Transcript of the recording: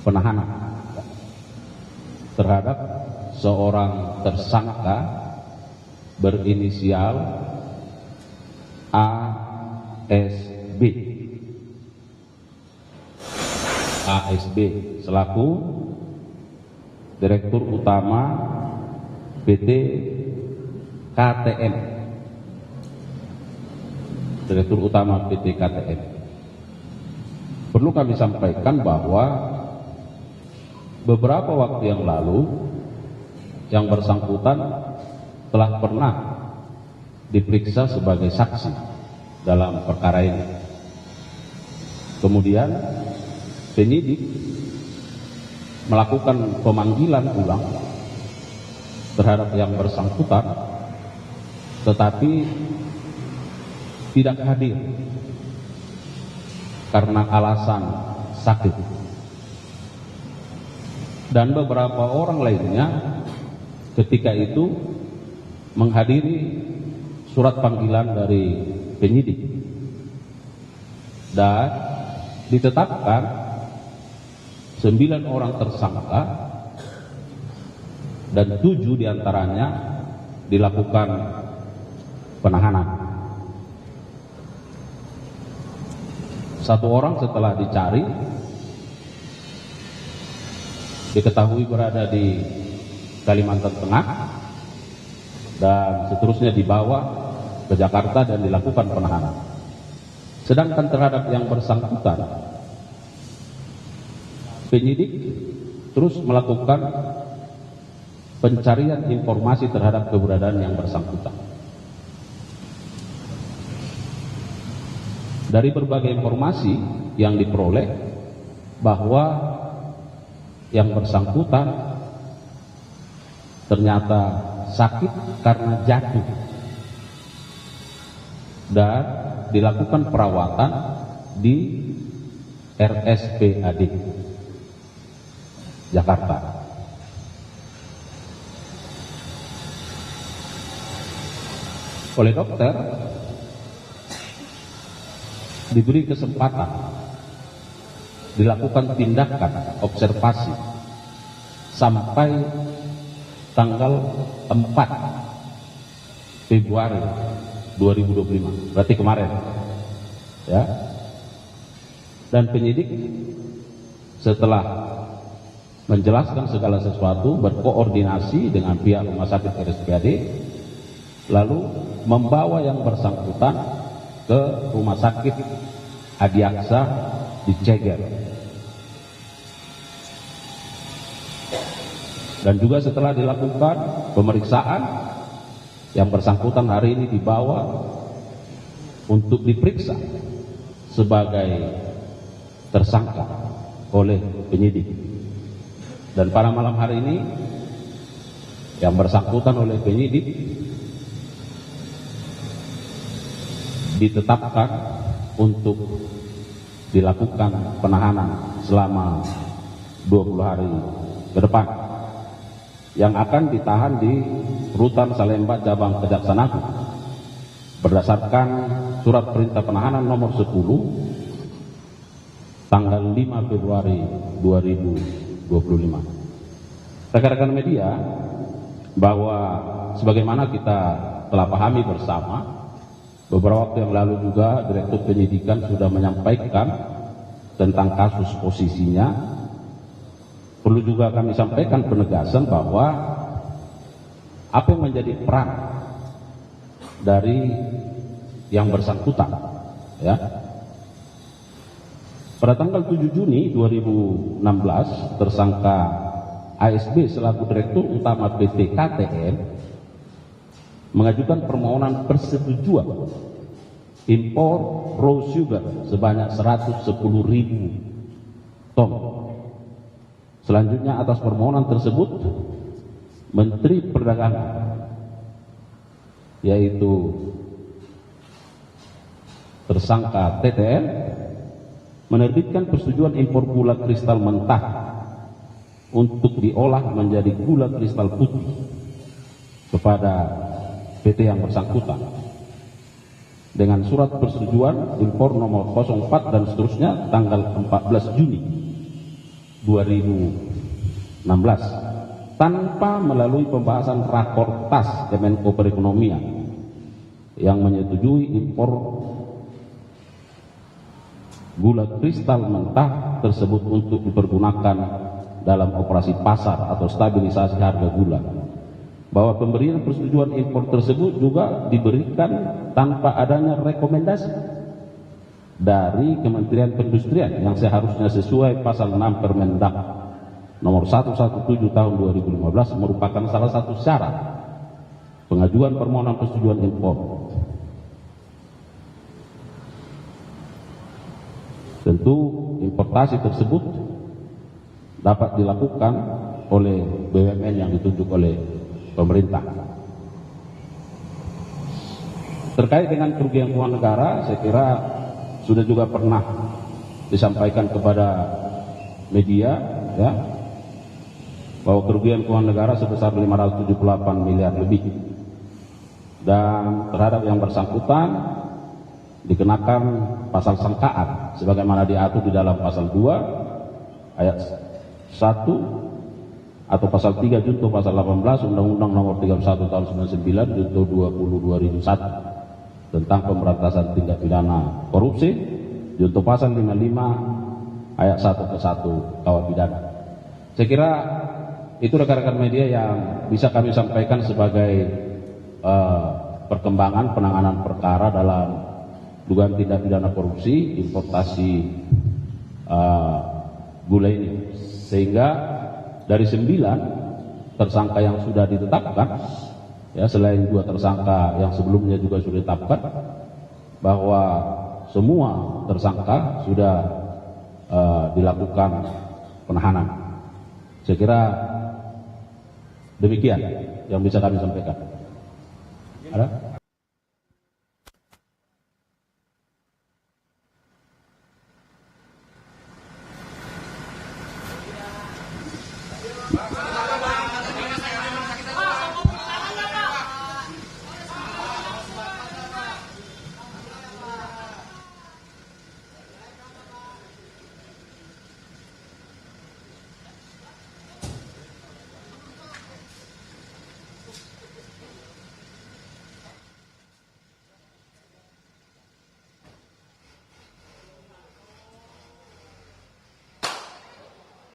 penahanan terhadap seorang tersangka berinisial ASB selaku Direktur Utama PT KTM. Direktur Utama PT KTM. Perlu kami sampaikan bahwa beberapa waktu yang lalu yang bersangkutan telah pernah diperiksa sebagai saksi dalam perkara ini. Kemudian penyidik melakukan pemanggilan ulang terhadap yang bersangkutan, tetapi tidak hadir karena alasan sakit, dan beberapa orang lainnya ketika itu menghadiri surat panggilan dari penyidik dan ditetapkan 9 orang tersangka dan 7 diantaranya dilakukan penahanan. 1 orang setelah dicari diketahui berada di Kalimantan Tengah dan seterusnya dibawa ke Jakarta dan dilakukan penahanan. Sedangkan terhadap yang bersangkutan, penyidik terus melakukan pencarian informasi terhadap keberadaan yang bersangkutan. Dari berbagai informasi yang diperoleh bahwa yang bersangkutan ternyata sakit karena jatuh dan dilakukan perawatan di RSPAD Jakarta. Oleh dokter diberi kesempatan dilakukan tindakan observasi sampai tanggal 4 Februari 2025, berarti kemarin ya. Dan penyidik setelah menjelaskan segala sesuatu berkoordinasi dengan pihak rumah sakit RSPAD, lalu membawa yang bersangkutan ke rumah sakit Adiaksa di Ceger. Dan juga setelah dilakukan pemeriksaan, yang bersangkutan hari ini dibawa untuk diperiksa sebagai tersangka oleh penyidik. Dan pada malam hari ini yang bersangkutan oleh penyidik ditetapkan untuk dilakukan penahanan selama 20 hari ke depan, yang akan ditahan di Rutan Salemba Cabang Kejaksaan Agung berdasarkan surat perintah penahanan nomor 10 tanggal 5 Februari 2025. Rekan-rekan media, bahwa sebagaimana kita telah pahami bersama, beberapa waktu yang lalu juga Direktur Penyidikan sudah menyampaikan tentang kasus posisinya. Perlu juga kami sampaikan penegasan bahwa apa yang menjadi peran dari yang bersangkutan ya. Pada tanggal 7 Juni 2016, tersangka ASB selaku Direktur Utama PT KTM mengajukan permohonan persetujuan impor raw sugar sebanyak 110.000 ton. Selanjutnya atas permohonan tersebut, Menteri Perdagangan, yaitu tersangka TTN, menerbitkan persetujuan impor gula kristal mentah untuk diolah menjadi gula kristal putih kepada PT yang bersangkutan. dengan surat persetujuan impor nomor 04 dan seterusnya tanggal 14 Juni 2016 tanpa melalui pembahasan rakortas Kemenko Perekonomian yang menyetujui impor gula kristal mentah tersebut untuk dipergunakan dalam operasi pasar atau stabilisasi harga gula, bahwa pemberian persetujuan impor tersebut juga diberikan tanpa adanya rekomendasi dari Kementerian Perindustrian yang seharusnya sesuai pasal 6 Permendak nomor 117 tahun 2015 merupakan salah satu syarat pengajuan permohonan persetujuan impor. Tentu importasi tersebut dapat dilakukan oleh BUMN yang ditunjuk oleh pemerintah. Terkait dengan kerugian keuangan negara, saya kira sudah juga pernah disampaikan kepada media, ya, bahwa kerugian keuangan negara sebesar 578 miliar lebih, dan terhadap yang bersangkutan dikenakan pasal sangkaan sebagaimana diatur di dalam pasal 2 ayat 1 atau pasal 3 junto pasal 18 Undang-Undang nomor 31 tahun 99 junto 20 2001 tentang pemberantasan tindak pidana korupsi, junto pasal 55 ayat 1 ke 1 KUH pidana. Saya kira itu rekan-rekan media yang bisa kami sampaikan sebagai perkembangan penanganan perkara dalam dugaan tindak pidana korupsi importasi gula ini, sehingga dari 9 tersangka yang sudah ditetapkan, ya, selain 2 tersangka yang sebelumnya juga sudah ditetapkan, bahwa semua tersangka sudah dilakukan penahanan. Saya kira demikian yang bisa kami sampaikan. Ada?